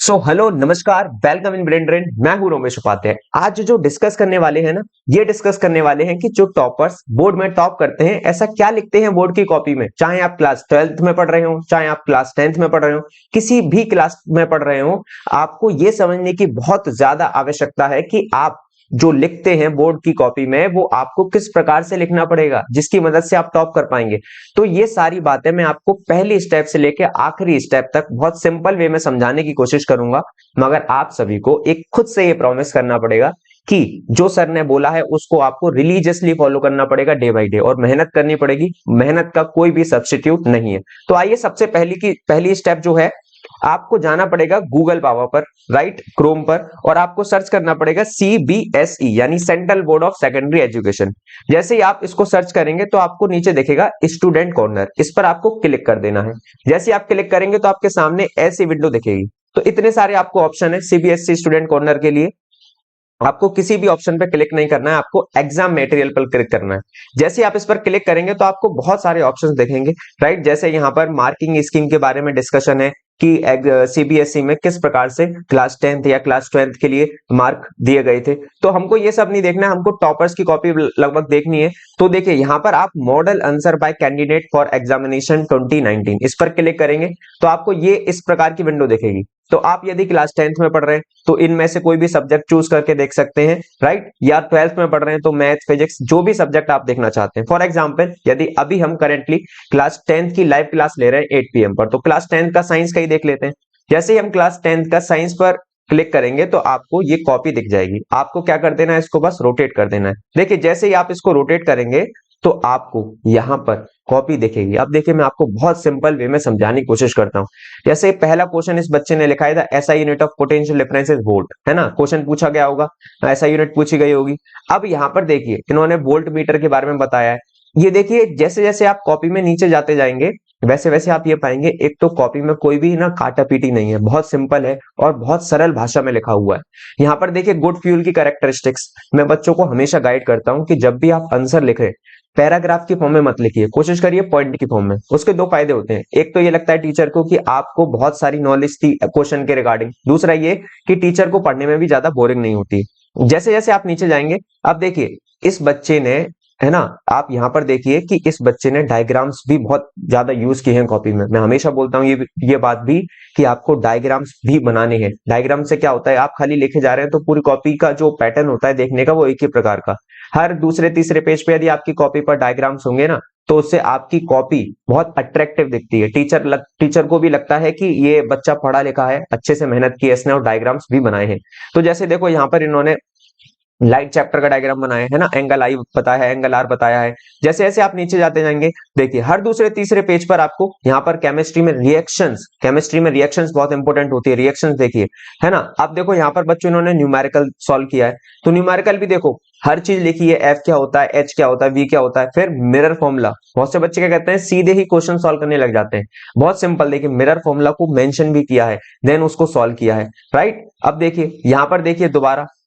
Hello नमस्कार, welcome in brain drain. मैं हूं रोमेश उपाध्याय। आज जो डिस्कस करने वाले हैं ना, ये डिस्कस करने वाले हैं कि जो टॉपर्स बोर्ड में टॉप करते हैं ऐसा क्या लिखते हैं बोर्ड की कॉपी में। चाहे आप क्लास 12th में पढ़ रहे हो, चाहे आप क्लास 10th में पढ़ रहे हो, किसी भी क्लास में पढ़ रहे हो, आपको ये समझने की बहुत ज्यादा आवश्यकता है कि आप जो लिखते हैं बोर्ड की कॉपी में वो आपको किस प्रकार से लिखना पड़ेगा जिसकी मदद से आप टॉप कर पाएंगे। तो ये सारी बातें मैं आपको पहली स्टेप से लेकर आखिरी स्टेप तक बहुत सिंपल वे में समझाने की कोशिश करूंगा, मगर आप सभी को एक खुद से ये प्रॉमिस करना पड़ेगा कि जो सर ने बोला है उसको आपको रिलीजियसली फॉलो करना पड़ेगा डे बाय डे, और मेहनत करनी पड़ेगी। मेहनत का कोई भी सब्स्टिट्यूट नहीं है। तो आइए सबसे पहली स्टेप जो है, आपको जाना पड़ेगा गूगल पावर पर, राइट, क्रोम पर, और आपको सर्च करना पड़ेगा सीबीएसई यानी central board of secondary education. जैसे ही आप इसको सर्च करेंगे तो आपको नीचे दिखेगा स्टूडेंट कॉर्नर, इस पर आपको क्लिक कर देना है। जैसे आप क्लिक करेंगे तो आपके सामने ऐसी विंडो दिखेगी। तो इतने सारे आपको ऑप्शन है सीबीएसई स्टूडेंट कॉर्नर के लिए। आपको किसी भी ऑप्शन पर क्लिक नहीं करना है, आपको एग्जाम मटेरियल पर क्लिक करना है। जैसे आप इस पर क्लिक करेंगे तो आपको बहुत सारे ऑप्शंस दिखेंगे, राइट। जैसे यहाँ पर मार्किंग स्कीम के बारे में डिस्कशन है कि सीबीएसई में किस प्रकार से क्लास 10th या क्लास 12th के लिए मार्क दिए गए थे। तो हमको ये सब नहीं देखना है, हमको टॉपर्स की कॉपी लगभग देखनी है। तो देखिए यहाँ पर आप model answer by candidate for examination 2019 इस पर क्लिक करेंगे तो आपको ये इस प्रकार की विंडो दिखेगी। तो आप यदि क्लास 10th में पढ़ रहे हैं तो इनमें से कोई भी सब्जेक्ट चूज करके देख सकते हैं, राइट। या 12th में पढ़ रहे हैं तो मैथ, फिजिक्स, जो भी सब्जेक्ट आप देखना चाहते हैं। फॉर एग्जांपल यदि अभी हम करेंटली क्लास 10th की लाइव क्लास ले रहे हैं 8 PM पर, तो क्लास 10th का साइंस का ही देख लेते हैं। जैसे ही हम क्लास 10th का साइंस पर क्लिक करेंगे तो आपको ये कॉपी दिख जाएगी। आपको क्या कर देना है, इसको बस रोटेट कर देना है। देखिए जैसे ही आप इसको रोटेट करेंगे तो आपको यहां पर कॉपी दिखेगी। अब देखिए मैं आपको बहुत सिंपल वे में समझाने की कोशिश करता हूं। जैसे पहला क्वेश्चन इस बच्चे ने लिखा था ऐसा unit of potential difference is volt, है ना। क्वेश्चन पूछा गया होगा, ऐसा यूनिट पूछी गई होगी। अब यहाँ पर देखिए इन्होंने वोल्ट मीटर के बारे में बताया है। ये देखिए जैसे जैसे आप कॉपी में नीचे जाते जाएंगे वैसे वैसे आप ये पाएंगे एक तो कॉपी में कोई भी ना काटा पीटी नहीं है, बहुत सिंपल है और बहुत सरल भाषा में लिखा हुआ है। यहाँ पर देखिए गुड फ्यूल की कैरेक्टरिस्टिक्स, मैं बच्चों को हमेशा गाइड करता हूं कि जब भी आप आंसर लिखें पैराग्राफ की फॉर्म में मत लिखिए, कोशिश करिए पॉइंट की फॉर्म में। उसके दो फायदे होते हैं, एक तो ये लगता है टीचर को कि आपको बहुत सारी नॉलेज थी क्वेश्चन के रिगार्डिंग, दूसरा ये कि टीचर को पढ़ने में भी ज्यादा बोरिंग नहीं होती। जैसे जैसे आप नीचे जाएंगे अब देखिए इस बच्चे ने, है ना, आप यहाँ पर देखिए कि इस बच्चे ने डायग्राम्स भी बहुत ज्यादा यूज किए हैं कॉपी में। मैं हमेशा बोलता हूँ ये बात भी कि आपको डायग्राम्स भी बनाने हैं। डायग्राम से क्या होता है, आप खाली लिखे जा रहे हैं तो पूरी कॉपी का जो पैटर्न होता है देखने का वो एक ही प्रकार का। हर दूसरे तीसरे पेज पे यदि आपकी कॉपी पर डायग्राम्स होंगे ना तो उससे आपकी कॉपी बहुत अट्रैक्टिव दिखती है। टीचर को भी लगता है कि ये बच्चा पढ़ा लिखा है, अच्छे से मेहनत की है इसने और डायग्राम्स भी बनाए हैं। तो जैसे देखो यहाँ पर इन्होंने लाइट चैप्टर का डायग्राम बनाया है ना, एंगल आई बताया है, एंगल आर बताया है। जैसे जैसे आप नीचे जाते जाएंगे देखिए हर दूसरे तीसरे पेज पर आपको यहाँ पर केमिस्ट्री में रिएक्शंस बहुत इंपॉर्टेंट होती है, रिएक्शंस देखिए, है ना। अब देखो यहाँ पर बच्चों इन्होंने न्यूमेरिकल सॉल्व किया है, तो न्यूमेरिकल भी देखो हर चीज लिखी है, एफ क्या होता है, एच क्या होता है, वी क्या होता है, फिर मिरर फॉर्मूला। बहुत से बच्चे क्या कहते हैं सीधे ही क्वेश्चन सॉल्व करने लग जाते हैं। बहुत सिंपल, देखिए मिरर फॉर्मूला को मेंशन भी किया है, देन उसको सॉल्व किया है, राइट। अब देखिए यहाँ पर देखिए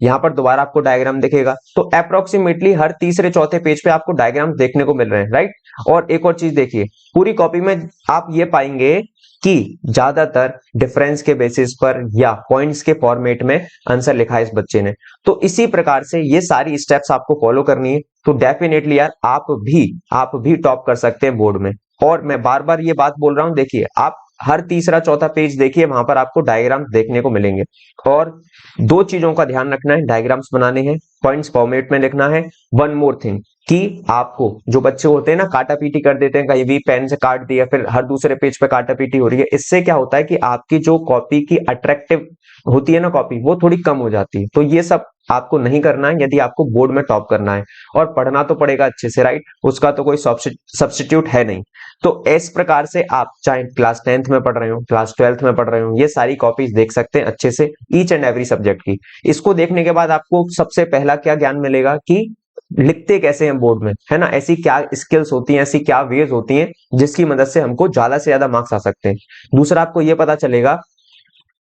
यहाँ पर दोबारा आपको डायग्राम दिखेगा। तो अप्रोक्सीमेटली हर तीसरे चौथे पेज पे आपको डायग्राम देखने को मिल रहे हैं, राइट। और एक और चीज देखिए पूरी कॉपी में आप ये पाएंगे कि ज्यादातर डिफरेंस के बेसिस पर या पॉइंट्स के फॉर्मेट में आंसर लिखा है इस बच्चे ने। तो इसी प्रकार से ये सारी स्टेप्स आपको फॉलो करनी है। तो डेफिनेटली यार आप भी टॉप कर सकते हैं बोर्ड में। और मैं बार बार ये बात बोल रहा हूं, देखिए आप हर तीसरा चौथा पेज देखिए, वहां पर आपको डायग्राम्स देखने को मिलेंगे। और दो चीजों का ध्यान रखना है, डायग्राम्स बनाने हैं, पॉइंट्स फॉर्मेट में लिखना है। वन मोर थिंग कि आपको जो बच्चे होते हैं ना काटा पीटी कर देते हैं, कहीं भी पेन से काट दिया फिर हर दूसरे पेज पे काटा पीटी हो रही है, इससे क्या होता है कि आपकी जो कॉपी की अट्रैक्टिव होती है ना कॉपी, वो थोड़ी कम हो जाती है। तो ये सब आपको नहीं करना है यदि आपको बोर्ड में टॉप करना है। और पढ़ना तो पड़ेगा अच्छे से, राइट, उसका तो कोई सब्स्टिट्यूट है नहीं। तो इस प्रकार से आप चाहे क्लास 10th में पढ़ रहे हो, क्लास 12th में पढ़ रहे हो, ये सारी कॉपीज देख सकते हैं अच्छे से ईच एंड एवरी सब्जेक्ट की। इसको देखने के बाद आपको सबसे पहला क्या ज्ञान मिलेगा कि लिखते कैसे हैं बोर्ड में, है ना। ऐसी क्या स्किल्स होती हैं, ऐसी क्या वेज होती हैं जिसकी मदद से हमको ज्यादा से ज्यादा मार्क्स आ सकते हैं। दूसरा आपको यह पता चलेगा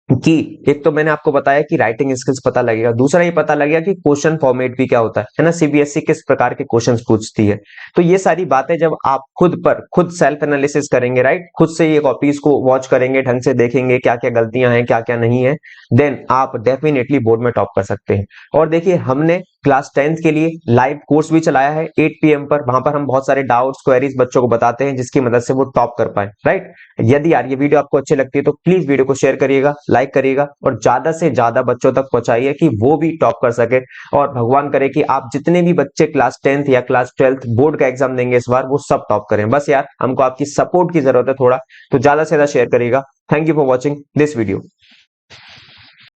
कि एक तो मैंने आपको बताया कि राइटिंग स्किल्स पता लगेगा, दूसरा ये पता लगेगा कि क्वेश्चन फॉर्मेट भी क्या होता है ना, सीबीएसई किस प्रकार के क्वेश्चंस पूछती है। तो ये सारी बातें जब आप खुद सेल्फ एनालिसिस करेंगे, राइट, खुद से ये कॉपीज को वॉच करेंगे, ढंग से देखेंगे क्या क्या गलतियां हैं क्या क्या नहीं है, देन आप डेफिनेटली बोर्ड में टॉप कर सकते हैं। और देखिए हमने क्लास 10th के लिए लाइव कोर्स भी चलाया है 8 PM पर, वहां पर हम बहुत सारे डाउट्स क्वेरीज बच्चों को बताते हैं जिसकी मदद से वो टॉप कर पाए, राइट। यदि यार ये वीडियो आपको अच्छी लगती है तो प्लीज वीडियो को शेयर करिएगा, लाइक करिएगा और ज्यादा से ज्यादा बच्चों तक पहुंचाइए कि वो भी टॉप कर सके। और भगवान करे कि आप जितने भी बच्चे क्लास 10th या क्लास 12th बोर्ड का एग्जाम देंगे इस बार, वो सब टॉप करें। बस यार हमको आपकी सपोर्ट की जरूरत है थोड़ा, तो ज्यादा से ज्यादा शेयर करिएगा। Thank you for watching this video.